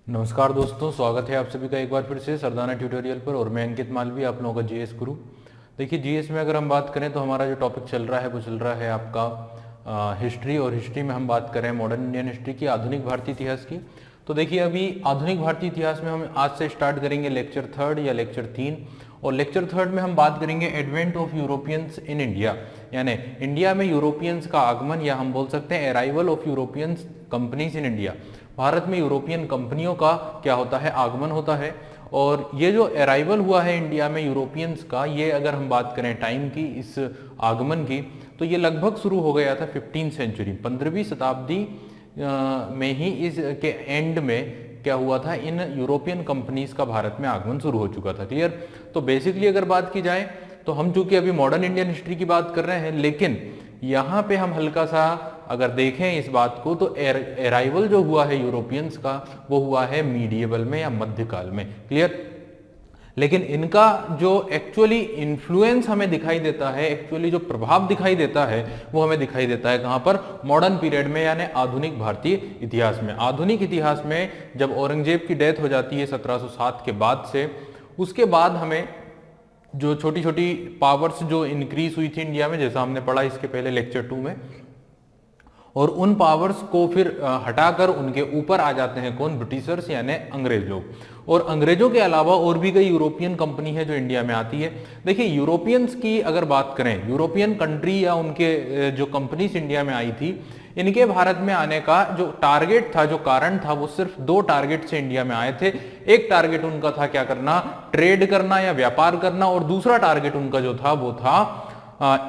नमस्कार दोस्तों, स्वागत है आप सभी का एक बार फिर से सरदाना ट्यूटोरियल पर। और मैं अंकित मालवी, आप लोगों का जीएस गुरु। देखिए, जीएस में अगर हम बात करें तो हमारा जो टॉपिक चल रहा है वो चल रहा है आपका हिस्ट्री। और हिस्ट्री में हम बात करें मॉडर्न इंडियन हिस्ट्री की, आधुनिक भारतीय इतिहास की। तो देखिए, अभी आधुनिक भारतीय इतिहास में हम आज से स्टार्ट करेंगे लेक्चर 3 या लेक्चर 3। और लेक्चर 3 में हम बात करेंगे advent of Europeans in India, यानी इंडिया में यूरोपियंस का आगमन, या हम बोल सकते हैं arrival of Europeans companies in India. Bharat में यूरोपियन कंपनियों का क्या होता है, आगमन होता है। और ये जो अराइवल हुआ है इंडिया में यूरोपियंस का, ये अगर हम बात करें टाइम की, इस आगमन की, तो ये लगभग शुरू हो गया था 15वीं सेंचुरी, 15वीं शताब्दी में ही इसके एंड में क्या हुआ था, इन यूरोपियन कंपनीज का भारत में आगमन शुरू हो चुका था। क्लियर। तो बेसिकली अगर बात की जाए तो हम चूंकि अभी मॉडर्न इंडियन हिस्ट्री की बात कर रहे हैं, लेकिन यहाँ पे हम हल्का सा अगर देखें इस बात को, तो अराइवल जो हुआ है यूरोपियंस का, वो हुआ है मीडिएवल में या मध्यकाल में। क्लियर। लेकिन इनका जो एक्चुअली इन्फ्लुएंस हमें दिखाई देता है, एक्चुअली जो प्रभाव दिखाई देता है, वो हमें दिखाई देता है कहां पर, मॉडर्न पीरियड में, यानी आधुनिक भारतीय इतिहास में। आधुनिक इतिहास में जब औरंगजेब की डेथ हो जाती है 1707 के बाद से, उसके बाद हमें जो छोटी छोटी पावर्स जो इंक्रीज हुई थी इंडिया में, जैसा हमने पढ़ा इसके पहले लेक्चर 2 में, और उन पावर्स को फिर हटाकर उनके ऊपर आ जाते हैं कौन, ब्रिटिशर्स यानी अंग्रेज लोग। और अंग्रेजों के अलावा और भी कई यूरोपियन कंपनी है जो इंडिया में आती है। देखिए, यूरोपियंस की अगर बात करें, यूरोपियन कंट्री या उनके जो कंपनीज इंडिया में आई थी, इनके भारत में आने का जो टारगेट था, जो कारण था, वो सिर्फ 2 टारगेट से इंडिया में आए थे। एक टारगेट उनका था क्या करना, ट्रेड करना या व्यापार करना, और दूसरा टारगेट उनका जो था वो था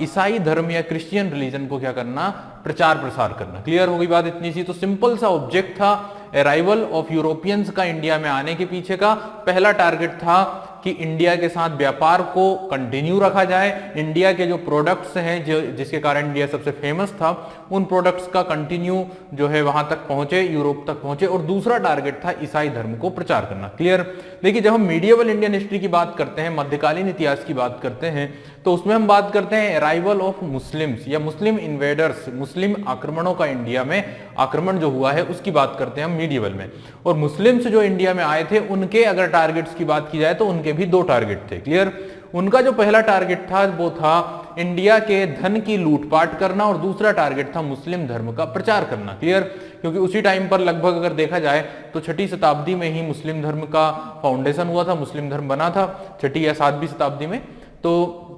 ईसाई धर्म या क्रिश्चियन रिलीजन को क्या करना, प्रचार प्रसार करना। क्लियर हो गई बात इतनी सी। तो सिंपल सा ऑब्जेक्ट था अराइवल ऑफ यूरोपियंस का इंडिया में आने के पीछे का पहला टारगेट था कि इंडिया के साथ व्यापार को कंटिन्यू रखा जाए, इंडिया के जो प्रोडक्ट्स हैं, जो जिसके कारण इंडिया सबसे फेमस था, उन प्रोडक्ट्स का कंटिन्यू जो है वहां तक पहुंचे, यूरोप तक पहुंचे। और दूसरा टारगेट था ईसाई धर्म को प्रचार करना। क्लियर। देखिए, जब हम मीडिएवल इंडियन हिस्ट्री की बात करते हैं, मध्यकालीन इतिहास की बात करते हैं, तो उसमें हम बात करते हैं अराइवल ऑफ मुस्लिम्स या मुस्लिम इन्वेडर्स, मुस्लिम आक्रमणों का इंडिया में आक्रमण जो हुआ है उसकी बात करते हैं हम मीडिएवल में। और मुस्लिम्स जो इंडिया में आए थे, उनके अगर टारगेट्स की बात की जाए तो उनके भी 2 टारगेट थे। क्लियर। उनका जो पहला टारगेट था वो था इंडिया के धन की लूटपाट करना, और दूसरा टारगेट था मुस्लिम धर्म का प्रचार करना। क्लियर। क्योंकि उसी टाइम पर लगभग अगर देखा जाए तो 6ठी शताब्दी में ही मुस्लिम धर्म का फाउंडेशन हुआ था, मुस्लिम धर्म बना था 6ठी या 7वीं शताब्दी में। तो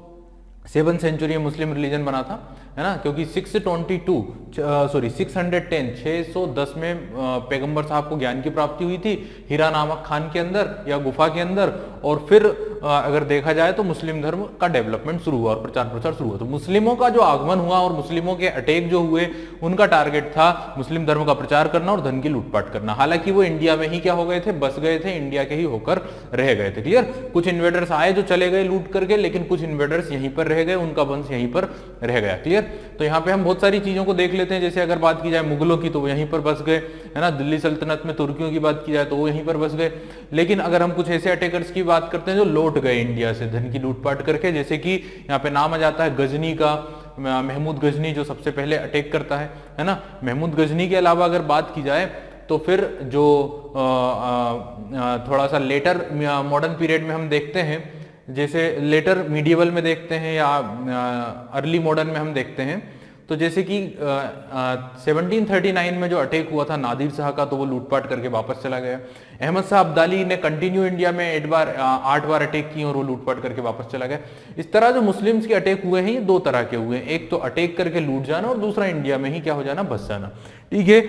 7th सेंचुरी में मुस्लिम रिलीजन बना था, है ना। क्योंकि 610 में पैगंबर साहब को ज्ञान की प्राप्ति हुई थी हीरा नामक खान के अंदर या गुफा के अंदर। और फिर अगर देखा जाए तो मुस्लिम धर्म का डेवलपमेंट शुरू हुआ और प्रचार प्रसार शुरू हुआ। तो मुस्लिमों का जो आगमन हुआ और मुस्लिमों के अटैक जो हुए, उनका टारगेट था मुस्लिम धर्म का प्रचार करना और धन की लूटपाट करना। हालांकि वो इंडिया में ही क्या हो गए थे, बस गए थे, इंडिया के ही होकर रह गए थे। क्लियर। कुछ इन्वेडर्स आए जो चले गए लूट करके, लेकिन कुछ इन्वेडर्स यहीं पर रह गए, उनका वंश यहीं पर रह गया। क्लियर। तो यहाँ पे हम बहुत सारी चीजों को देख लेते हैं। जैसे अगर बात की जाए मुगलों की, तो वो यहीं पर बस गए, है ना। दिल्ली सल्तनत में तुर्कियों की बात की जाए तो वो यहीं पर बस गए। लेकिन अगर हम कुछ ऐसे अटैकर्स की बात करते हैं जो लौट गए इंडिया से धन की लूटपाट करके, जैसे कि यहाँ पे नाम आ जाता है गजनी का, महमूद गजनी जो सबसे पहले अटैक करता है ना। महमूद गजनी के अलावा अगर बात की जाए तो फिर जो थोड़ा सा लेटर मॉडर्न पीरियड में हम देखते हैं, जैसे लेटर मीडिएवल में देखते हैं या अर्ली मॉडर्न में हम देखते हैं, तो जैसे कि 1739 में जो अटैक हुआ था नादिर शाह का, तो वो लूटपाट करके वापस चला गया। अहमद शाह अब्दाली ने कंटिन्यू इंडिया में 8 बार अटैक किए और वो लूटपाट करके वापस चला गया। इस तरह जो मुस्लिम्स के अटैक हुए हैं, ये 2 तरह के हुए हैं। एक तो अटैक करके लूट जाना, और दूसरा इंडिया में ही क्या हो जाना, बस जाना। ठीक है।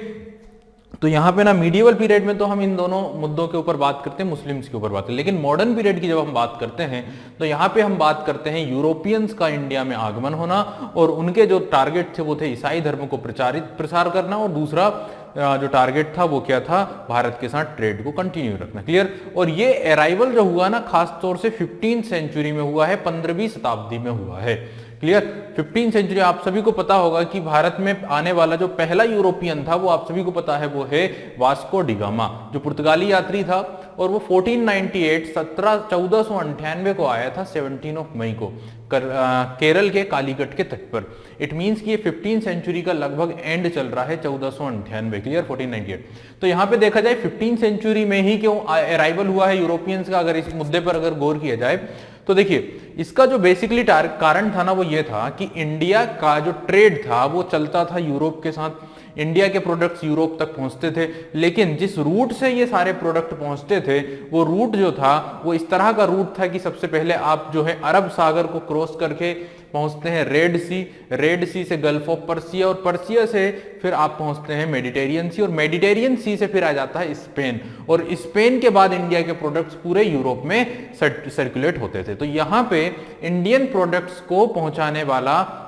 तो यहाँ पे ना मीडिएवल पीरियड में तो हम इन दोनों मुद्दों के ऊपर बात करते हैं, मुस्लिम्स के ऊपर बात करते हैं। लेकिन मॉडर्न पीरियड की जब हम बात करते हैं तो यहाँ पे हम बात करते हैं यूरोपियंस का इंडिया में आगमन होना, और उनके जो टारगेट थे वो थे ईसाई धर्म को प्रसार करना, और दूसरा जो टारगेट था वो क्या था, भारत के साथ ट्रेड को कंटिन्यू रखना। क्लियर। और ये अराइवल जो हुआ ना, खास तौर से 15th सेंचुरी में हुआ है, 15वीं शताब्दी में हुआ है। क्लियर। 15th सेंचुरी आप सभी को पता होगा कि भारत में आने वाला जो पहला यूरोपियन था, वो आप सभी को पता है वो है वास्को डी गामा, जो पुर्तगाली यात्री था। और वो 1498 1498 को आया था 17 मई को केरल के कालीकट के तट पर। इट मींस कि ये 15 सेंचुरी का लगभग एंड चल रहा है 1498, क्लियर, 1498। तो यहाँ पे देखा जाए 15 सेंचुरी में ही क्यों अराइवल हुआ है यूरोपियंस का, अगर इस मुद्दे पर अगर गौर किया जाए तो देखिए इसका जो बेसिकली कारण था ना वो ये था कि इंडिया का जो ट्रेड था वो चलता था यूरोप के साथ, इंडिया के प्रोडक्ट्स यूरोप तक पहुंचते थे, लेकिन जिस रूट से ये सारे प्रोडक्ट पहुंचते थे वो रूट जो था वो इस तरह का रूट था कि सबसे पहले आप जो है अरब सागर को क्रॉस करके पहुंचते हैं रेड सी से गल्फ ऑफ पर्सिया, और पर्सिया से फिर आप पहुंचते हैं मेडिटेरियन सी, और मेडिटेरियन सी से फिर आ जाता है स्पेन, और स्पेन के बाद इंडिया के प्रोडक्ट्स पूरे यूरोप में सर्कुलेट होते थे। तो यहाँ पे इंडियन प्रोडक्ट्स को पहुंचाने वाला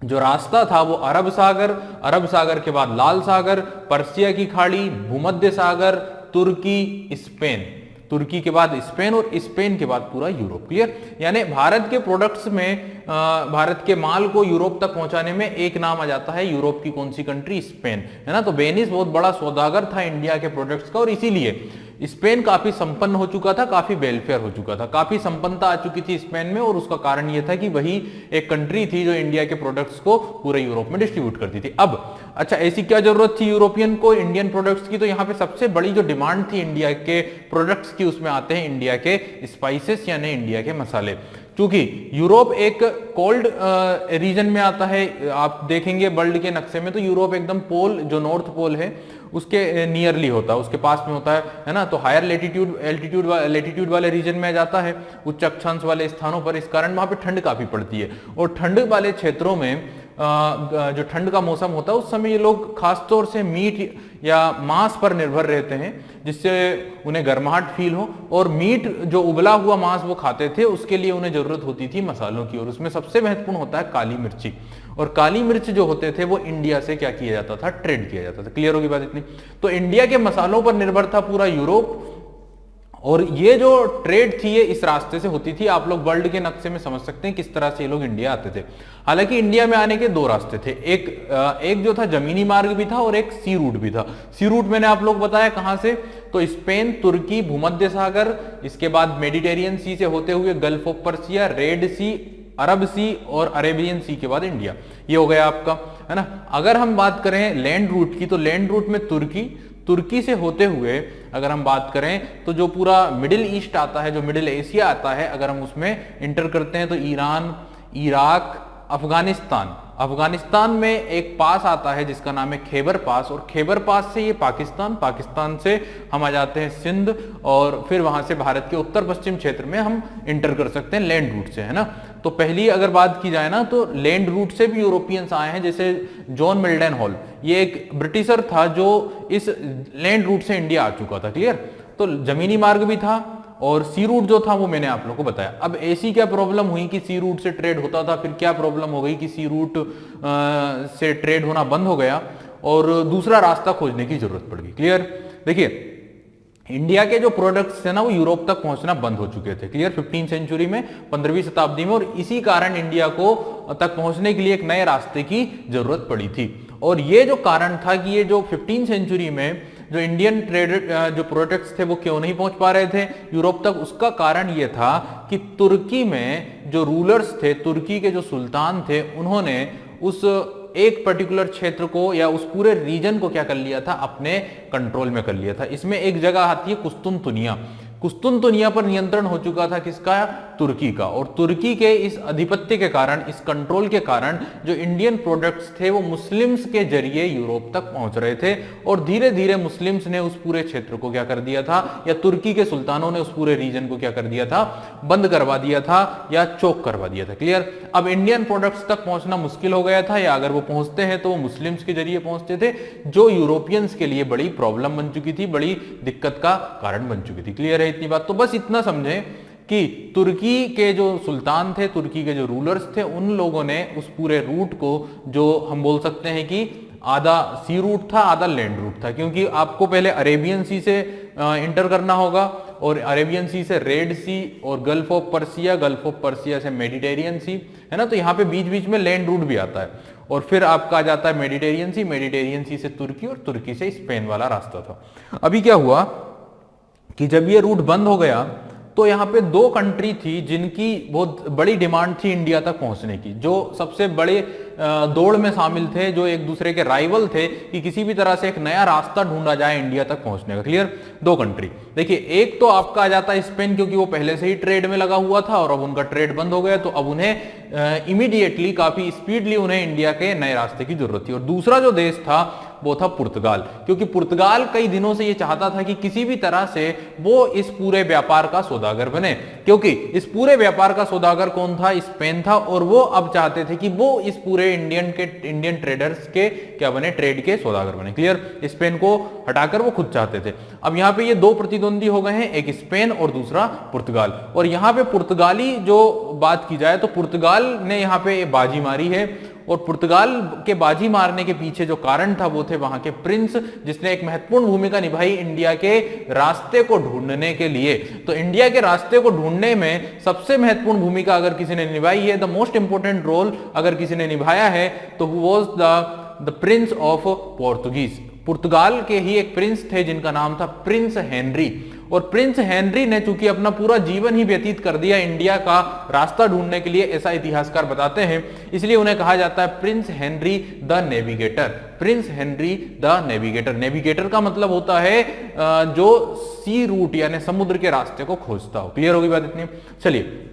जो रास्ता था वो अरब सागर के बाद लाल सागर, पर्सिया की खाड़ी, भूमध्य सागर, तुर्की, स्पेन, तुर्की के बाद स्पेन, और स्पेन के बाद पूरा यूरोप, क्लियर। यानी भारत के प्रोडक्ट्स में भारत के माल को यूरोप तक पहुंचाने में एक नाम आ जाता है यूरोप की कौन सी कंट्री, स्पेन, है ना। तो वेनिस बहुत बड़ा सौदागर था इंडिया के प्रोडक्ट्स का, और इसीलिए स्पेन काफी संपन्न हो चुका था, काफी वेलफेयर हो चुका था, काफी संपन्नता आ चुकी थी स्पेन में, और उसका कारण यह था कि वही एक कंट्री थी जो इंडिया के प्रोडक्ट्स को पूरे यूरोप में डिस्ट्रीब्यूट करती थी। अब अच्छा, ऐसी क्या जरूरत थी यूरोपियन को इंडियन प्रोडक्ट्स की, तो यहाँ पे सबसे बड़ी जो डिमांड थी इंडिया के प्रोडक्ट्स की उसमें आते हैं इंडिया के स्पाइसेस यानी इंडिया के मसाले। क्योंकि यूरोप एक कोल्ड रीजन में आता है, आप देखेंगे वर्ल्ड के नक्शे में तो यूरोप एकदम पोल, जो नॉर्थ पोल है उसके नियरली होता है, उसके पास में होता है ना। तो हायर लेटीट्यूड वाले रीजन में जाता है, उच्च अक्षांश वाले स्थानों पर, इस कारण वहां पे ठंड काफी पड़ती है, और ठंड वाले क्षेत्रों में जो ठंड का मौसम होता है उस समय ये लोग खासतौर से मीट या मांस पर निर्भर रहते हैं, जिससे उन्हें गर्माहट फील हो, और मीट जो उबला हुआ मांस वो खाते थे उसके लिए उन्हें जरूरत होती थी मसालों की, और उसमें सबसे महत्वपूर्ण होता है काली मिर्ची, और काली मिर्च जो होते थे वो इंडिया से क्या किया जाता था, ट्रेड किया जाता था। क्लियर होगी बात इतनी। तो इंडिया के मसालों पर निर्भर था पूरा यूरोप, और ये जो ट्रेड थी ये इस रास्ते से होती थी। आप लोग वर्ल्ड के नक्शे में समझ सकते हैं किस तरह से ये लोग इंडिया आते थे। हालांकि इंडिया में आने के दो रास्ते थे, एक जो था जमीनी मार्ग भी था और एक सी रूट भी था। सी रूट मैंने आप लोग बताया कहां से, तो स्पेन, तुर्की, भूमध्य सागर, इसके बाद मेडिटेरियन सी से होते हुए गल्फ ऑफ पर्सिया, रेड सी, अरब सी, और अरेबियन सी के बाद इंडिया। ये हो गया आपका, है ना। अगर हम बात करें लैंड रूट की, तो लैंड रूट में तुर्की से होते हुए अगर हम बात करें तो जो पूरा मिडिल ईस्ट आता है, जो मिडिल एशिया आता है, अगर हम उसमें इंटर करते हैं तो ईरान, इराक, अफगानिस्तान में एक पास आता है जिसका नाम है खैबर पास, और खैबर पास से ये पाकिस्तान से हम आ जाते हैं सिंध, और फिर वहां से भारत के उत्तर पश्चिम क्षेत्र में हम इंटर कर सकते हैं लैंड रूट से, है ना। तो पहली अगर बात की जाए ना तो लैंड रूट से भी यूरोपियंस आए हैं, जैसे जॉन मिल्डन हॉल, ये एक ब्रिटिशर था जो इस लैंड रूट से इंडिया आ चुका था, क्लियर। तो जमीनी मार्ग भी था, और सी रूट जो था वो मैंने आप लोगों को बताया। अब ऐसी क्या प्रॉब्लम हुई कि सी रूट से ट्रेड होता था, फिर क्या प्रॉब्लम हो गई कि सी रूट से ट्रेड होना बंद हो गया और दूसरा रास्ता खोजने की जरूरत पड़ गई, क्लियर। देखिए इंडिया के जो प्रोडक्ट्स थे ना वो यूरोप तक पहुंचना बंद हो चुके थे, क्लियर, 15 सेंचुरी में, 15वीं शताब्दी में, और इसी कारण इंडिया को तक पहुंचने के लिए एक नए रास्ते की जरूरत पड़ी थी। और ये जो कारण था कि ये जो 15 सेंचुरी में जो इंडियन ट्रेडेड जो प्रोडक्ट्स थे वो क्यों नहीं पहुंच पा रहे थे यूरोप तक, उसका कारण ये था कि तुर्की में जो रूलर्स थे, तुर्की के जो सुल्तान थे, उन्होंने उस एक पर्टिकुलर क्षेत्र को या उस पूरे रीजन को क्या कर लिया था, अपने कंट्रोल में कर लिया था। इसमें एक जगह आती है कुस्तुनतुनिया पर नियंत्रण हो चुका था किसका, तुर्की का। और तुर्की के इस आधिपत्य के कारण, इस कंट्रोल के कारण जो इंडियन प्रोडक्ट्स थे वो मुस्लिम्स के जरिए यूरोप तक पहुंच रहे थे, और धीरे धीरे मुस्लिम्स ने उस पूरे क्षेत्र को क्या कर दिया था, या तुर्की के सुल्तानों ने उस पूरे रीजन को क्या कर दिया था, बंद करवा दिया था या चोक करवा दिया था, क्लियर। अब इंडियन प्रोडक्ट्स तक पहुंचना मुश्किल हो गया था, या अगर वो पहुंचते हैं तो वो मुस्लिम्स के जरिए पहुंचते थे, जो यूरोपियंस के लिए बड़ी प्रॉब्लम बन चुकी थी, बड़ी दिक्कत का कारण बन चुकी थी, क्लियर है इतनी बात। तो बस इतना समझें कि तुर्की के जो सुल्तान थे, तुर्की के जो रूलर्स थे, उन लोगों ने उस पूरे रूट को, जो हम बोल सकते हैं कि आधा सी रूट था आधा लैंड रूट था, क्योंकि आपको पहले अरेबियन सी से इंटर करना होगा, और अरेबियन सी से रेड सी, और गल्फ ऑफ पर्सिया से मेडिटेरियन सी, है ना। तो यहाँ पे बीच बीच में लैंड रूट भी आता है, और फिर आपका आ जाता है मेडिटेरियन सी से तुर्की, और तुर्की से स्पेन वाला रास्ता था। अभी क्या हुआ कि जब ये रूट बंद हो गया तो यहाँ पे दो कंट्री थी जिनकी बहुत बड़ी डिमांड थी इंडिया तक पहुंचने की, जो सबसे बड़े दौड़ में शामिल थे, जो एक दूसरे के राइवल थे कि किसी भी तरह से एक नया रास्ता ढूंढा जाए इंडिया तक पहुंचने का। क्लियर? दो कंट्री। देखिए, एक तो आपका आ जाता है स्पेन, क्योंकि वो पहले से ही ट्रेड में लगा हुआ था और अब उनका ट्रेड बंद हो गया तो अब उन्हें इमीडिएटली काफी स्पीडली उन्हें इंडिया के नए रास्ते की जरूरत थी। और दूसरा जो देश था वो था पुर्तगाल, क्योंकि पुर्तगाल कई दिनों से ये चाहता था कि किसी भी तरह से वो इस पूरे व्यापार का सौदागर बने, क्योंकि इस पूरे व्यापार का सौदागर कौन था? स्पेन था। और वो अब चाहते थे कि वो इस पूरे इंडियन ट्रेडर्स के क्या बने? ट्रेड के सौदागर बने। क्लियर? स्पेन को हटाकर वो खुद चाहते थे। अब यहाँ पे ये दो प्रतिद्वंदी हो गए हैं, एक स्पेन और दूसरा पुर्तगाल। और यहाँ पे पुर्तगाली जो बात की जाए तो पुर्तगाल ने यहाँ पे बाजी मारी है, और पुर्तगाल के बाजी मारने के पीछे जो कारण था वो थे वहां के प्रिंस, जिसने एक महत्वपूर्ण भूमिका निभाई इंडिया के रास्ते को ढूंढने के लिए। तो इंडिया के रास्ते को ढूंढने में सबसे महत्वपूर्ण भूमिका अगर किसी ने निभाई है, द मोस्ट इंपोर्टेंट रोल अगर किसी ने निभाया है, तो was the prince of Portuguese. पुर्तगाल के ही एक प्रिंस थे जिनका नाम था प्रिंस हेनरी। और प्रिंस हेनरी ने चूंकि अपना पूरा जीवन ही व्यतीत कर दिया इंडिया का रास्ता ढूंढने के लिए, ऐसा इतिहासकार बताते हैं, इसलिए उन्हें कहा जाता है Prince Henry the navigator. Prince Henry the navigator. Navigator का मतलब होता है जो सी रूट यानी समुद्र के रास्ते को खोजता हो। क्लियर होगी बात इतनी? चलिए,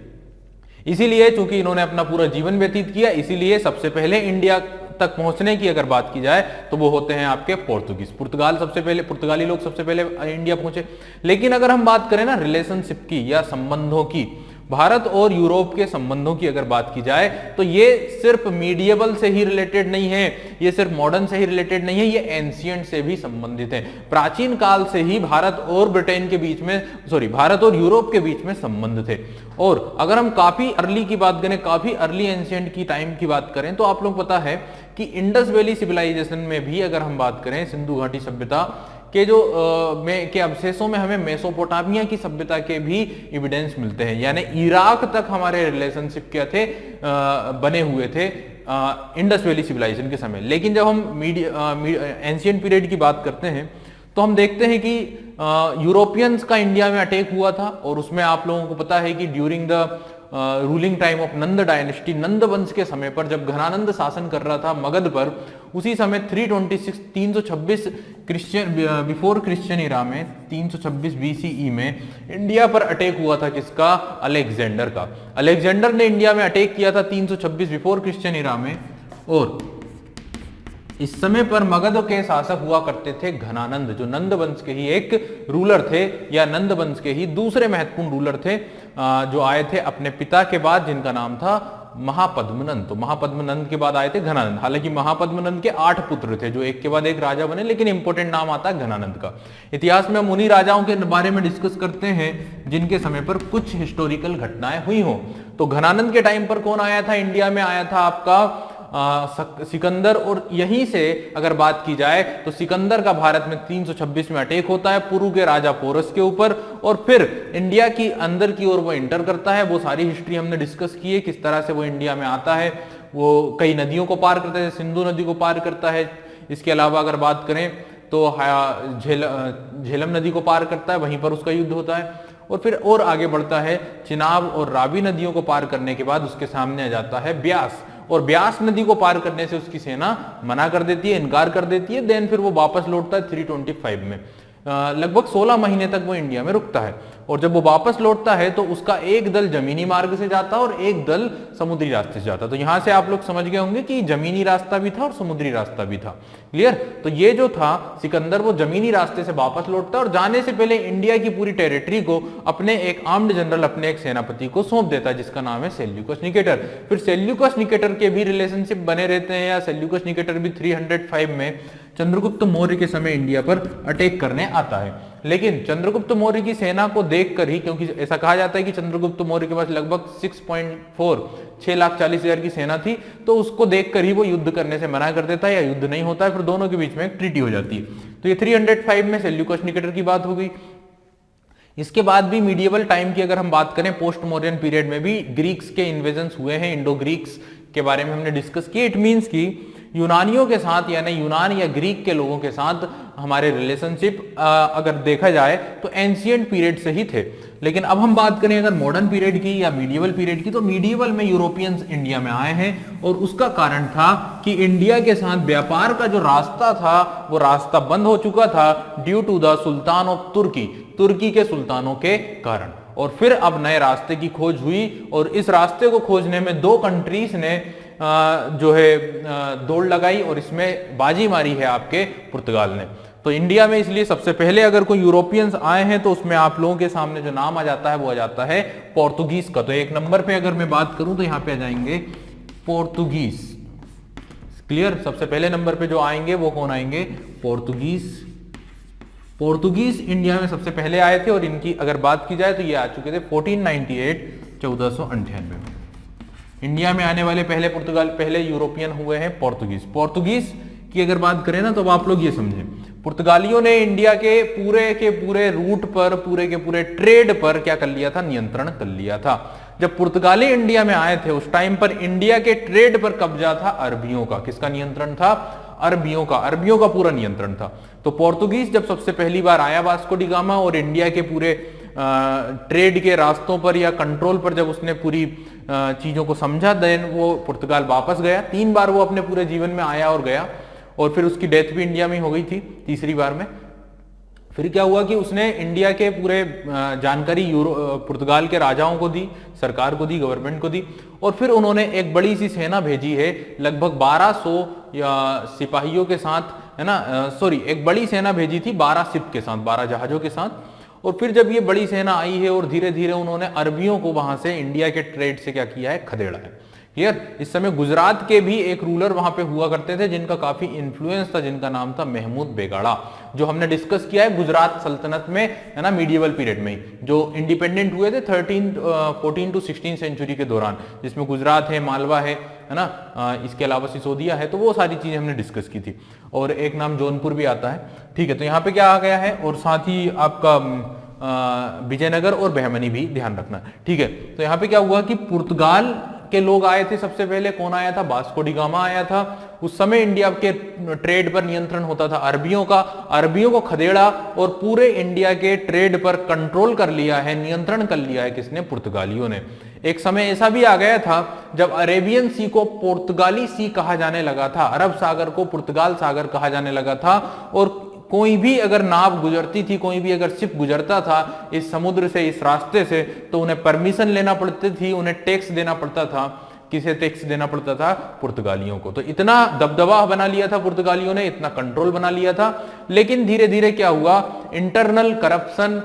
इसीलिए चूंकि इन्होंने अपना पूरा जीवन व्यतीत किया, इसीलिए सबसे पहले इंडिया तक पहुंचने की अगर बात की जाए तो वो होते हैं आपके पोर्तुगीज। पुर्तगाली लोग सबसे पहले इंडिया पहुंचे। लेकिन अगर हम बात करें ना रिलेशनशिप की या संबंधों की, भारत और यूरोप के संबंधों की अगर बात की जाए तो ये सिर्फ मीडिएवल से ही रिलेटेड नहीं है, ये सिर्फ मॉडर्न से ही रिलेटेड नहीं है, ये एंशियंट से भी संबंधित है। प्राचीन काल से ही भारत और ब्रिटेन के बीच में, भारत और यूरोप के बीच में संबंध थे। और अगर हम काफी अर्ली की बात करें, काफी अर्ली एंशियंट की टाइम की बात करें, तो आप लोग पता है कि इंडस वैली सिविलाइजेशन में भी अगर हम बात करें, सिंधु घाटी सभ्यता के जो के अवशेषों में हमें मेसोपोटामिया की सभ्यता के भी इविडेंस मिलते हैं। यानी इराक तक हमारे रिलेशनशिप क्या थे? बने हुए थे इंडस वैली सिविलाइजेशन के समय। लेकिन जब हम एंशियंट पीरियड की बात करते हैं तो हम देखते हैं कि यूरोपियंस का इंडिया में अटैक हुआ था, और उसमें आप लोगों को पता है कि during the ruling time of Nanda dynasty, Nanda वंश के समय पर जब घनानंद शासन कर रहा था मगध पर, उसी समय 326 क्रिश्चियन बिफोर क्रिश्चियन इरा में 326 बीसीई में इंडिया पर अटैक हुआ था। किसका? अलेक्जेंडर का। अलेक्जेंडर ने इंडिया में अटैक किया था 326 बिफोर क्रिश्चियन इरा में, और इस समय पर मगध के शासक हुआ करते थे घनानंद, जो नंद वंश के ही एक रूलर थे, या नंद वंश के ही दूसरे महत्वपूर्ण रूलर थे, जो आए थे अपने पिता के बाद, जिनका नाम था महापद्मनंद। तो महापद्मनंद के बाद आए थे घनानंद। हालांकि महापद्मनंद के 8 पुत्र थे जो एक के बाद एक राजा बने, लेकिन इंपॉर्टेंट नाम आता है घनानंद का। इतिहास में हम उन्हीं राजाओं के बारे में डिस्कस करते हैं जिनके समय पर कुछ हिस्टोरिकल घटनाएं हुई हो। तो घनानंद के टाइम पर कौन आया था इंडिया में? आया था आपका सिकंदर। और यहीं से अगर बात की जाए तो सिकंदर का भारत में 326 में अटैक होता है पुरु के राजा पोरस के ऊपर, और फिर इंडिया की अंदर की ओर वो एंटर करता है। वो सारी हिस्ट्री हमने डिस्कस की है, किस तरह से वो इंडिया में आता है। वो कई नदियों को पार करता है, सिंधु नदी को पार करता है। इसके अलावा अगर बात करें तो झेलम नदी को पार करता है, वहीं पर उसका युद्ध होता है। और फिर और आगे बढ़ता है, चिनाब और रावी नदियों को पार करने के बाद उसके सामने आ जाता है ब्यास, और ब्यास नदी को पार करने से उसकी सेना मना कर देती है, इनकार कर देती है। देन फिर वो वापस लौटता है 325 में। लगभग 16 महीने तक वो इंडिया में रुकता है, और जब वो वापस लौटता है तो उसका एक दल जमीनी मार्ग से जाता है और एक दल समुद्री रास्ते से जाता है। तो यहां से आप लोग समझ गए होंगे कि जमीनी रास्ता भी था और समुद्री रास्ता भी था। क्लियर? तो ये जो था सिकंदर, वो जमीनी रास्ते से वापस लौटता है और जाने से पहले इंडिया की पूरी टेरिटरी को अपने एक आर्म्ड जनरल, अपने एक सेनापति को सौंप देता है, जिसका नाम है सेल्यूकस निकेटर। फिर सेल्यूकस निकेटर के भी रिलेशनशिप बने रहते हैं, या सेल्यूकस निकेटर भी 305 में चंद्रगुप्त मौर्य के समय इंडिया पर अटैक करने आता है। लेकिन चंद्रगुप्त मौर्य की सेना को देखकर ही, क्योंकि ऐसा कहा जाता है कि चंद्रगुप्त मौर्य के पास लगभग 6,40,000 की सेना थी, तो उसको देखकर ही वो युद्ध करने से मना कर देता है, या युद्ध नहीं होता है। फिर दोनों के बीच में एक ट्रीटी हो जाती है। तो ये 305 में सेल्यूकस निकेटर की बात हो गई। इसके बाद भी मीडिएवल टाइम की अगर हम बात करें, पोस्ट मॉडर्न पीरियड में भी ग्रीक्स के इन्वेजन्स हुए हैं, इंडो ग्रीक्स के बारे में हमने डिस्कस किया। इट मीन्स की यूनानियों के साथ यानी यूनान या ग्रीक के लोगों के साथ हमारे रिलेशनशिप अगर देखा जाए तो एंशियंट पीरियड से ही थे। लेकिन अब हम बात करें अगर मॉडर्न पीरियड की या मीडिएवल पीरियड की, तो मीडिएवल में यूरोपियंस इंडिया में आए हैं और उसका कारण था कि इंडिया के साथ व्यापार का जो रास्ता था वो रास्ता बंद हो चुका था due to the sultan of तुर्की के सुल्तानों के कारण। और फिर अब नए रास्ते की खोज हुई और इस रास्ते को खोजने में दो कंट्रीज ने जो है दौड़ लगाई और इसमें बाजी मारी है आपके पुर्तगाल ने। तो इंडिया में इसलिए सबसे पहले अगर कोई यूरोपियंस आए हैं तो उसमें आप लोगों के सामने जो नाम आ जाता है वो आ जाता है पोर्तुगीज का। तो एक नंबर पे अगर मैं बात करूं तो यहां पे आ जाएंगे पोर्तुगीज। क्लियर? सबसे पहले नंबर पे जो आएंगे वो कौन आएंगे? पोर्तुगीज। पोर्तुगीज इंडिया में सबसे पहले आए थे और इनकी अगर बात की जाए तो ये आ चुके थे 1498 1498 में। इंडिया में आने वाले पहले यूरोपियन हुए हैं पोर्तुगीज। पोर्तुगीज की अगर बात करें ना तो आप लोग ये समझें, पुर्तगालियों ने इंडिया के पूरे रूट पर पूरे के पूरे ट्रेड पर क्या कर लिया था? नियंत्रण कर लिया था। जब पुर्तगाली इंडिया में आए थे उस टाइम पर इंडिया के ट्रेड पर कब्जा था अरबियों का। किसका नियंत्रण था? अरबियों का पूरा नियंत्रण था। तो पोर्तुगीज जब सबसे पहली बार आया वास्को डी गामा और इंडिया के पूरे ट्रेड के रास्तों पर या कंट्रोल पर जब उसने पूरी चीजों को समझा, देन वो पुर्तगाल वापस गया। 3 बार वो अपने पूरे जीवन में आया और गया और फिर उसकी डेथ भी इंडिया में हो गई थी तीसरी बार में। फिर क्या हुआ कि उसने इंडिया के पूरे जानकारी पुर्तगाल के राजाओं को दी, सरकार को दी, गवर्नमेंट को दी और फिर उन्होंने एक बड़ी सी सेना भेजी है लगभग 1200 या सिपाहियों के साथ, है ना, सॉरी एक बड़ी सेना भेजी थी 12 शिप के साथ, 12 जहाजों के साथ। और फिर जब ये बड़ी सेना आई है और धीरे धीरे उन्होंने अरबियों को वहां से इंडिया के ट्रेड से क्या किया है? खदेड़ा है। क्लियर? इस समय गुजरात के भी एक रूलर वहां पे हुआ करते थे जिनका काफी इन्फ्लुएंस था, जिनका नाम था महमूद बेगाड़ा, जो हमने डिस्कस किया है गुजरात सल्तनत में, है ना, मीडिएवल पीरियड में, जो इंडिपेंडेंट हुए थे 14 to 16 सेंचुरी के दौरान, जिसमें गुजरात है, मालवा है ना, इसके अलावा सिसोदिया है। तो वो सारी चीजें हमने डिस्कस की थी और एक नाम जौनपुर भी आता है। ठीक है, तो यहाँ पे क्या आ गया है और साथ ही आपका विजयनगर और बहमनी भी ध्यान रखना। ठीक है, तो यहाँ पे क्या हुआ कि पुर्तगाल के लोग आए थे। सबसे पहले कौन आया था? वास्को डी गामा आया था। उस समय इंडिया के ट्रेड पर नियंत्रण होता था अरबियों का। अरबियों को खदेड़ा और पूरे इंडिया के ट्रेड पर कंट्रोल कर लिया है, नियंत्रण कर लिया है किसने? पुर्तगालियों ने। एक समय ऐसा भी आ गया था जब अरेबियन सी को पुर्तगाली सी कहा जाने लगा था, अरब सागर को पुर्तगाल सागर कहा जाने लगा था और कोई भी अगर नाव गुजरती थी, कोई भी अगर शिप गुजरता था इस समुद्र से, इस रास्ते से, तो उन्हें परमिशन लेना पड़ती थी, उन्हें टैक्स देना पड़ता था। किसे टैक्स देना पड़ता था? पुर्तगालियों को। तो इतना दबदबा बना लिया था पुर्तगालियों ने, इतना कंट्रोल बना लिया था। लेकिन धीरे धीरे क्या हुआ? इंटरनल करप्शन,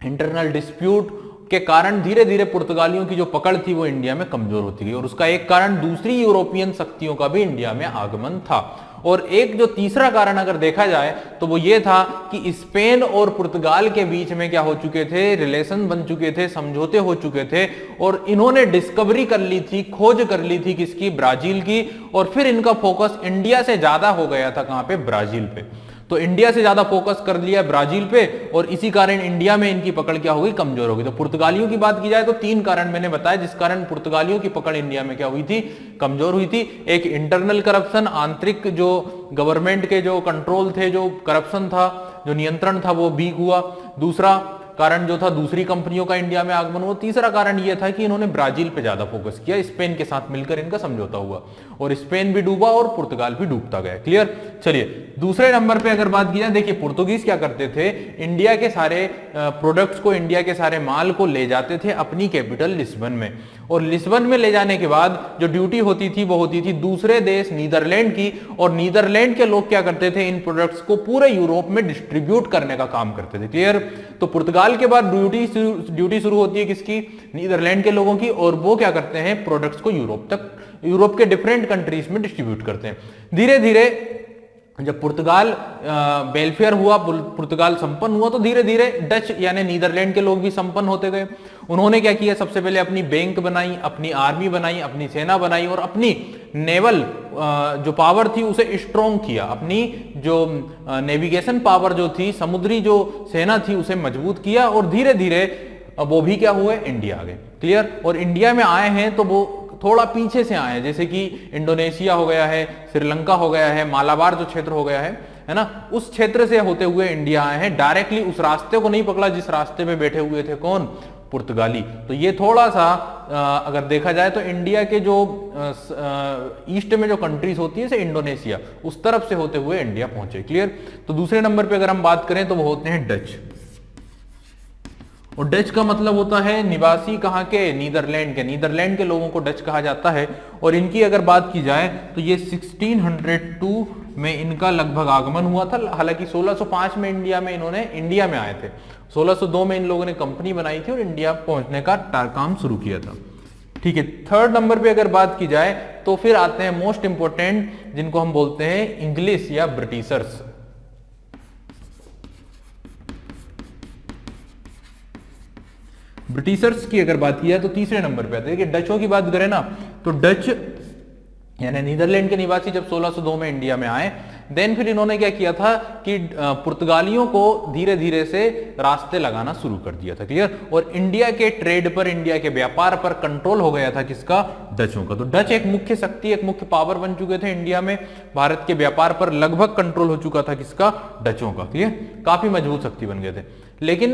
इंटरनल डिस्प्यूट के कारण धीरे धीरे पुर्तगालियों की जो पकड़ थी वो इंडिया में कमजोर होती गई और उसका एक कारण दूसरी यूरोपियन शक्तियों का भी इंडिया में आगमन था। और एक जो तीसरा कारण अगर देखा जाए तो वो ये था कि स्पेन और पुर्तगाल के बीच में क्या हो चुके थे? रिलेशन बन चुके थे, समझौते हो चुके थे और इन्होंने डिस्कवरी कर ली थी, खोज कर ली थी किसकी? ब्राजील की। और फिर इनका फोकस इंडिया से ज्यादा हो गया था कहां पे? ब्राजील पे। तो इंडिया से ज्यादा फोकस कर लिया ब्राजील पे और इसी कारण इंडिया में इनकी पकड़ क्या हो गई? कमजोर हो गई। तो पुर्तगालियों की बात की जाए तो 3 कारण मैंने बताया जिस कारण पुर्तगालियों की पकड़ इंडिया में क्या हुई थी? कमजोर हुई थी। एक इंटरनल करप्शन, आंतरिक जो गवर्नमेंट के जो कंट्रोल थे, जो करप्शन था, जो नियंत्रण था वो वीक हुआ। दूसरा कारण जो था दूसरी कंपनियों का इंडिया में आगमन हुआ। तीसरा कारण यह था कि इन्होंने ब्राजील पे ज्यादा फोकस किया, स्पेन के साथ मिलकर इनका समझौता हुआ और स्पेन भी डूबा और पुर्तगाल भी डूबता गया। क्लियर? चलिए दूसरे नंबर पे अगर बात की जाए, देखिए पुर्तगीज क्या करते थे? इंडिया के सारे प्रोडक्ट्स को, इंडिया के सारे माल को ले जाते थे अपनी कैपिटल लिस्बन में और लिस्बन में ले जाने के बाद जो ड्यूटी होती थी वो होती थी दूसरे देश नीदरलैंड की और नीदरलैंड के लोग क्या करते थे? इन प्रोडक्ट्स को पूरे यूरोप में डिस्ट्रीब्यूट करने का काम करते थे। क्लियर? तो पुर्तगाल के बाद ड्यूटी शुरू होती है किसकी? नीदरलैंड के लोगों की और वो क्या करते हैं? प्रोडक्ट्स को यूरोप के डिफरेंट कंट्रीज में डिस्ट्रीब्यूट करते हैं। धीरे धीरे जब पुर्तगाल वेलफेयर हुआ, पुर्तगाल संपन्न हुआ, तो धीरे धीरे डच यानी नीदरलैंड के लोग भी संपन्न होते गए। उन्होंने क्या किया? सबसे पहले अपनी बैंक बनाई, अपनी आर्मी बनाई, अपनी सेना बनाई और अपनी नेवल जो पावर थी उसे स्ट्रॉन्ग किया। अपनी जो नेविगेशन पावर जो थी, समुद्री जो सेना थी उसे मजबूत किया और धीरे धीरे वो भी क्या हुए? इंडिया आ गए। क्लियर? और इंडिया में आए हैं तो वो थोड़ा पीछे से आए हैं, जैसे कि इंडोनेशिया हो गया है, श्रीलंका हो गया है, मालाबार जो क्षेत्र हो गया है ना, उस क्षेत्र से होते हुए इंडिया आए हैं। डायरेक्टली उस रास्ते को नहीं पकड़ा जिस रास्ते पे बैठे हुए थे कौन, पुर्तगाली। तो ये थोड़ा सा अगर देखा जाए तो इंडिया के जो ईस्ट में जो कंट्रीज होती है जैसे इंडोनेशिया, उस तरफ से होते हुए इंडिया पहुंचे। क्लियर। तो दूसरे नंबर पे अगर हम बात करें तो वो होते हैं डच। और डच का मतलब होता है निवासी कहाँ के, नीदरलैंड के। नीदरलैंड के लोगों को डच कहा जाता है। और इनकी अगर बात की जाए तो ये 1602 में इनका लगभग आगमन हुआ था। हालांकि 1605 में इंडिया में आए थे। 1602 में इन लोगों ने कंपनी बनाई थी और इंडिया पहुंचने का काम शुरू किया था। ठीक है। थर्ड नंबर पे अगर बात की जाए तो फिर आते हैं मोस्ट इंपोर्टेंट, जिनको हम बोलते हैं इंग्लिश या ब्रिटिशर्स। ब्रिटिशर्स की अगर बात की जाए तो तीसरे नंबर पे आते हैं। देखिए डचों की बात करें ना तो डच यानी नीदरलैंड के निवासी जब 1602 में इंडिया में आए, देन फिर इन्होंने क्या किया था कि पुर्तगालियों को धीरे धीरे से रास्ते लगाना शुरू कर दिया था। क्लियर। और इंडिया के ट्रेड पर, इंडिया के व्यापार पर कंट्रोल हो गया था किसका, डचों का। तो डच एक मुख्य शक्ति, एक मुख्य पावर बन चुके थे इंडिया में। भारत के व्यापार पर लगभग कंट्रोल हो चुका था किसका, डचों का। क्लियर। काफी मजबूत शक्ति बन गए थे। लेकिन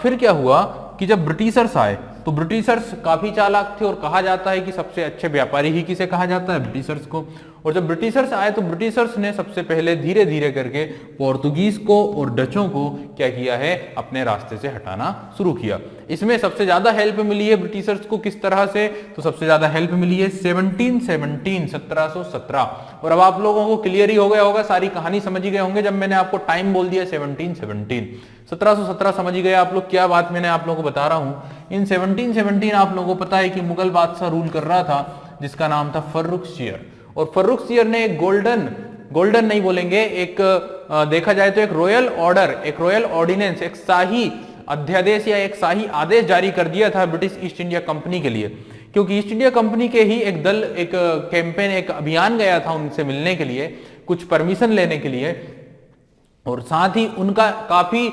फिर क्या हुआ कि जब ब्रिटिशर्स आए तो ब्रिटिशर्स काफी चालाक थे और कहा जाता है कि सबसे अच्छे व्यापारी ही किसे कहा जाता है, ब्रिटिशर्स को। और जब ब्रिटिशर्स आए तो ब्रिटिशर्स ने सबसे पहले धीरे धीरे करके पोर्तुगीज को और डचों को क्या किया है, अपने रास्ते से हटाना शुरू किया। इसमें सबसे ज्यादा हेल्प मिली है ब्रिटिशर्स को किस तरह से, तो सबसे ज्यादा हेल्प मिली है 1717। और अब आप लोगों को क्लियर ही हो गया होगा, सारी कहानी समझ ही गए होंगे जब मैंने आपको टाइम बोल दिया 1717 समझ ही गए आप लोग क्या बात मैंने आप लोगों को बता रहा हूं। इन 1717 आप लोगों को पता है कि मुगल बादशाह रूल कर रहा था जिसका नाम था फर्रुखशियर। और फर्रुखशियर ने एक गोल्डन नहीं बोलेंगे, एक देखा जाए तो एक रॉयल ऑर्डर, एक रॉयल ऑर्डिनेंस, एक शाही अध्यादेश या एक शाही आदेश जारी कर दिया था ब्रिटिश ईस्ट इंडिया कंपनी के लिए। क्योंकि ईस्ट इंडिया कंपनी के ही एक दल, एक कैंपेन, एक अभियान गया था उनसे मिलने के लिए, कुछ परमिशन लेने के लिए। और साथ ही उनका काफी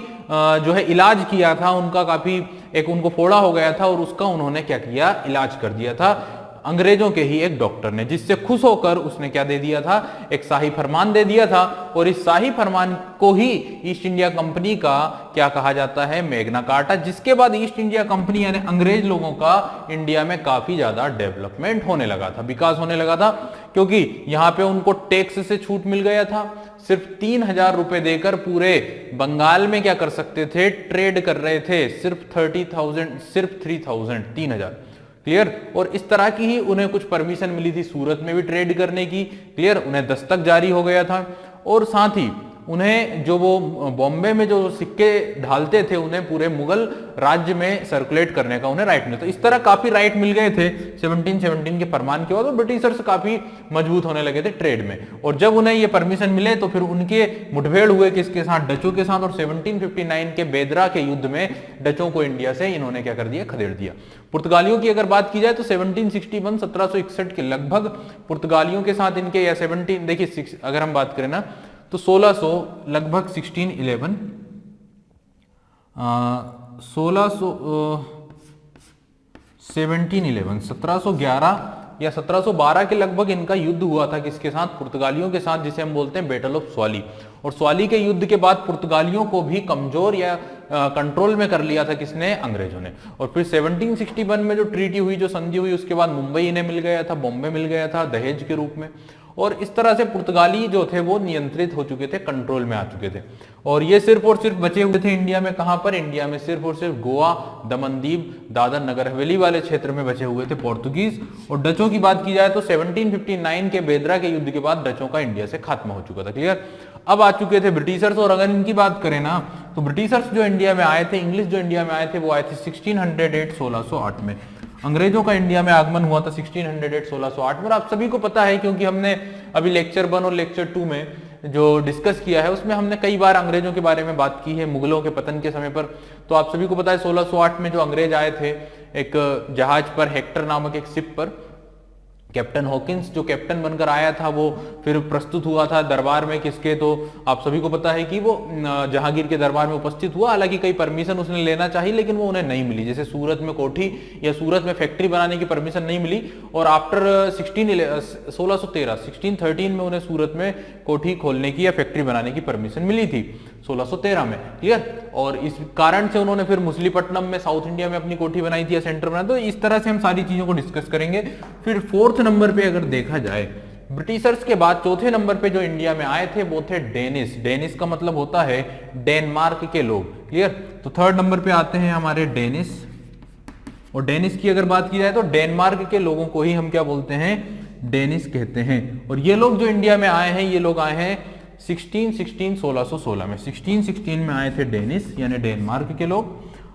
जो है इलाज किया था, उनका काफी एक उनको फोड़ा हो गया था और उसका उन्होंने क्या किया, इलाज कर दिया था अंग्रेजों के ही एक डॉक्टर ने, जिससे खुश होकर उसने क्या दे दिया था, एक शाही फरमान दे दिया था। और इस शाही फरमान को ही ईस्ट इंडिया कंपनी का क्या कहा जाता है, मैग्ना कार्टा। जिसके बाद ईस्ट इंडिया कंपनी यानी अंग्रेज लोगों का इंडिया में काफी ज्यादा डेवलपमेंट होने लगा था, विकास होने लगा था। क्योंकि यहां पे उनको टैक्स से छूट मिल गया था। सिर्फ 3000 रुपए देकर पूरे बंगाल में क्या कर सकते थे, ट्रेड कर रहे थे। सिर्फ 30,000, सिर्फ 3000। क्लियर। और इस तरह की ही उन्हें कुछ परमिशन मिली थी सूरत में भी ट्रेड करने की। क्लियर। उन्हें दस्तक जारी हो गया था। और साथ ही उन्हें जो वो बॉम्बे में जो सिक्के ढालते थे, उन्हें पूरे मुगल राज्य में सर्कुलेट करने का उन्हें राइट मिला। तो इस तरह काफी राइट मिल गए थे 1717 के फरमान के बाद। और ब्रिटिशर्स काफी मजबूत होने लगे थे ट्रेड में। और जब उन्हें ये परमिशन मिले तो फिर उनके मुठभेड़ हुए किसके साथ, डचों के साथ। और 1759 के बेदरा के युद्ध में डचों को इंडिया से इन्होंने क्या कर दिया, खदेड़ दिया। पुर्तगालियों की अगर बात की जाए तो 1761 1761 के लगभग पुर्तगालियों के साथ इनके, या 17 देखिए अगर हम बात करें ना तो 1600 लगभग 1611 1711 या 1712 के लगभग इनका युद्ध हुआ था किसके साथ, पुर्तगालियों के साथ, जिसे हम बोलते हैं बैटल ऑफ स्वाली। और स्वाली के युद्ध के बाद पुर्तगालियों को भी कमजोर या कंट्रोल में कर लिया था किसने, अंग्रेजों ने। और फिर 1761 में जो ट्रीटी हुई, जो संधि हुई, उसके बाद मुंबई इन्हें मिल गया था, बॉम्बे मिल गया था दहेज के रूप में। और इस तरह से पुर्तगाली जो थे वो नियंत्रित हो चुके थे, कंट्रोल में आ चुके थे। और ये सिर्फ और सिर्फ बचे हुए थे इंडिया में, कहां पर, इंडिया में सिर्फ और सिर्फ गोवा, दमन दीव, दादर नगर हवेली वाले क्षेत्र में बचे हुए थे पोर्तुगीज। और डचों की बात की जाए तो 1759 के बेदरा के युद्ध के बाद डचों का इंडिया से खात्मा हो चुका था। क्लियर। अब आ चुके थे ब्रिटिशर्स। और अगर इनकी बात करें ना तो ब्रिटिशर्स जो इंडिया में आए थे, इंग्लिश जो इंडिया में आए थे, वो आए थे 1608 1608 में। अंग्रेजों का इंडिया में आगमन हुआ था 1608 1608 में। और आप सभी को पता है क्योंकि हमने अभी लेक्चर 1 और लेक्चर 2 में जो डिस्कस किया है उसमें हमने कई बार अंग्रेजों के बारे में बात की है, मुगलों के पतन के समय पर। तो आप सभी को पता है 1608 में जो अंग्रेज आए थे एक जहाज पर, हेक्टर नामक एक शिप पर, कैप्टन हॉकिंस जो कैप्टन बनकर आया था वो फिर प्रस्तुत हुआ था दरबार में किसके, तो आप सभी को पता है कि वो जहांगीर के दरबार में उपस्थित हुआ। हालांकि कई परमिशन उसने लेना चाहिए लेकिन वो उन्हें नहीं मिली, जैसे सूरत में कोठी या सूरत में फैक्ट्री बनाने की परमिशन नहीं मिली। और आफ्टर 1613 में उन्हें सूरत में कोठी खोलने की या फैक्ट्री बनाने की परमिशन मिली थी 1613 में, क्लियर। और इस कारण से उन्होंने फिर मुसलीपट्टनम में साउथ इंडिया में अपनी कोठी बनाई थी या सेंटर बनाया। तो इस तरह से हम सारी चीजों को डिस्कस करेंगे। फिर 4th नंबर पे अगर देखा जाए ब्रिटिशर्स के बाद 4थे नंबर पे जो इंडिया में आए थे वो थे डेनिस। डेनिस का मतलब होता है डेनमार्क के लोग, क्लियर। तो 3rd नंबर पे आते हैं हमारे डेनिस। और डेनिस की अगर बात की जाए तो डेनमार्क के लोगों को ही हम क्या बोलते हैं, डेनिस कहते हैं। और ये लोग जो इंडिया में आए हैं ये लोग आए हैं 1616 में 1616 में आए थे डेनिस यानी डेनमार्क के लोग।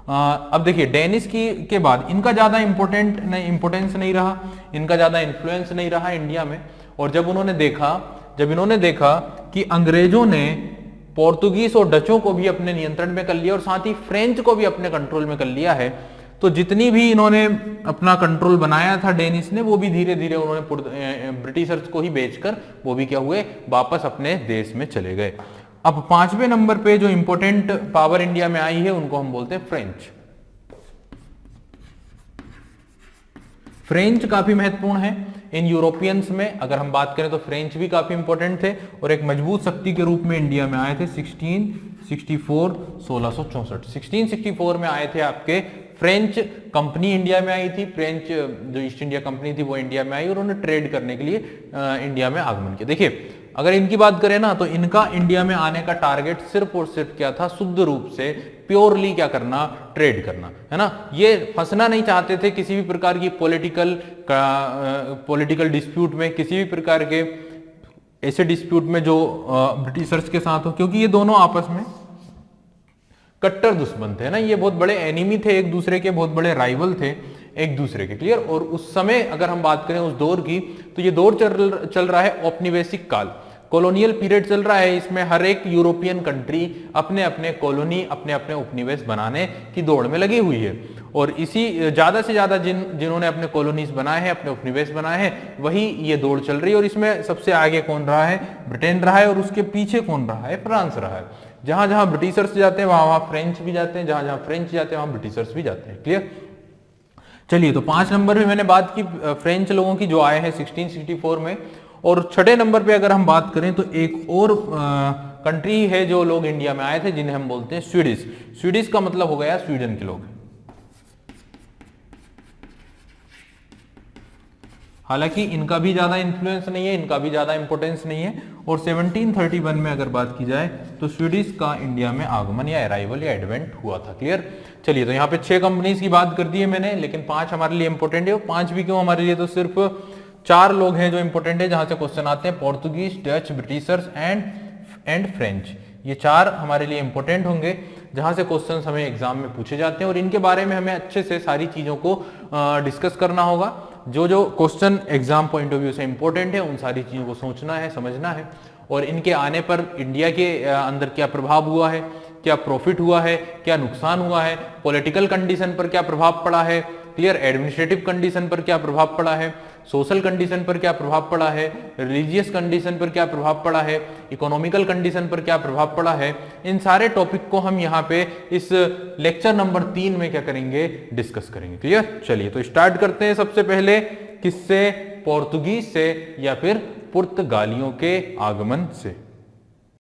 अब देखिए डेनिस के बाद इनका ज्यादा इंपोर्टेंस नहीं रहा, इनका ज्यादा इन्फ्लुएंस नहीं रहा इंडिया में। और जब इन्होंने देखा कि अंग्रेजों ने पोर्तुगीज और डचों को भी अपने नियंत्रण में कर लिया और साथ ही फ्रेंच को भी अपने कंट्रोल में कर लिया है, तो जितनी भी इन्होंने अपना कंट्रोल बनाया था डेनिस ने, वो भी धीरे धीरे उन्होंने ब्रिटिशर्स को ही बेचकर वो भी क्या हुए, वापस अपने देश में चले गए। अब 5वें नंबर पे जो इंपॉर्टेंट पावर इंडिया में आई है उनको हम बोलते हैं फ्रेंच। फ्रेंच काफी महत्वपूर्ण है इन यूरोपियंस में। अगर हम बात करें तो फ्रेंच भी काफी इंपॉर्टेंट थे और एक मजबूत शक्ति के रूप में इंडिया में आए थे 1664 में आए थे आपके फ्रेंच कंपनी इंडिया में आई थी। फ्रेंच जो ईस्ट इंडिया कंपनी थी वो इंडिया में आई और उन्होंने ट्रेड करने के लिए इंडिया में आगमन किया। देखिए अगर इनकी बात करें ना तो इनका इंडिया में आने का टारगेट सिर्फ और सिर्फ क्या था, शुद्ध रूप से प्योरली क्या करना, ट्रेड करना, है ना। ये फंसना नहीं चाहते थे किसी भी प्रकार की पॉलिटिकल डिस्प्यूट में, किसी भी प्रकार के ऐसे डिस्प्यूट में जो ब्रिटिशर्स के साथ हो, क्योंकि ये दोनों आपस में कट्टर दुश्मन थे ना, ये बहुत बड़े एनिमी थे एक दूसरे के, बहुत बड़े राइवल थे एक दूसरे के, क्लियर। और उस समय अगर हम बात करें उस दौर की तो ये दौर चल रहा है औपनिवेशिक काल, कॉलोनियल पीरियड चल रहा है। इसमें हर एक यूरोपियन कंट्री अपने अपने कॉलोनी, अपने अपने उपनिवेश बनाने की दौड़ में लगी हुई है। और इसी ज्यादा से ज्यादा जिन्होंने अपने कॉलोनीज बनाए हैं, अपने उपनिवेश बनाए हैं, वही ये दौड़ चल रही है। और इसमें सबसे आगे कौन रहा है, ब्रिटेन रहा है। और उसके पीछे कौन रहा है, फ्रांस रहा है। जहां जहां ब्रिटिशर्स जाते हैं वहां वहां फ्रेंच भी जाते हैं, जहां जहां फ्रेंच जाते हैं वहां ब्रिटिशर्स भी जाते हैं, क्लियर। चलिए तो 5 नंबर पे मैंने बात की फ्रेंच लोगों की जो आए हैं 1664 में। और 6ठे नंबर पे अगर हम बात करें तो एक और कंट्री है जो लोग इंडिया में आए थे जिन्हें हम बोलते हैं स्वीडिश। स्वीडिश का मतलब हो गया स्वीडन के लोग। हालांकि इनका भी ज्यादा इन्फ्लुएंस नहीं है, इनका भी ज्यादा इंपोर्टेंस नहीं है। और 1731 में अगर बात की जाए तो स्वीडिश का इंडिया में आगमन या अराइवल या एडवेंट हुआ था, क्लियर। चलिए तो यहाँ पे 6 कंपनीज की बात कर दी है मैंने, लेकिन 5 हमारे लिए इंपॉर्टेंट है। 5 भी क्यों हमारे लिए, तो सिर्फ 4 लोग हैं जो इंपॉर्टेंट है जहां से क्वेश्चन आते हैं, Portuguese, Dutch, Britishers and French. ये 4 हमारे लिए इंपॉर्टेंट होंगे जहां से क्वेश्चंस हमें एग्जाम में पूछे जाते हैं। और इनके बारे में हमें अच्छे से सारी चीजों को डिस्कस करना होगा। जो जो question exam point of view से इंपॉर्टेंट है उन सारी चीजों को सोचना है, समझना है। और इनके आने पर इंडिया के अंदर क्या प्रभाव हुआ है, क्या प्रॉफिट हुआ है, क्या नुकसान हुआ है, पॉलिटिकल कंडीशन पर क्या प्रभाव पड़ा है, क्लियर, एडमिनिस्ट्रेटिव कंडीशन पर क्या प्रभाव पड़ा है, सोशल कंडीशन पर क्या प्रभाव पड़ा है, रिलीजियस कंडीशन पर क्या प्रभाव पड़ा है, इकोनॉमिकल कंडीशन पर क्या प्रभाव पड़ा है। इन सारे टॉपिक को हम यहाँ पे इस लेक्चर नंबर 3 में क्या करेंगे, डिस्कस करेंगे, क्लियर। चलिए तो स्टार्ट करते हैं सबसे पहले किससे, पोर्तुगीज से या फिर पुर्तगालियों के आगमन से।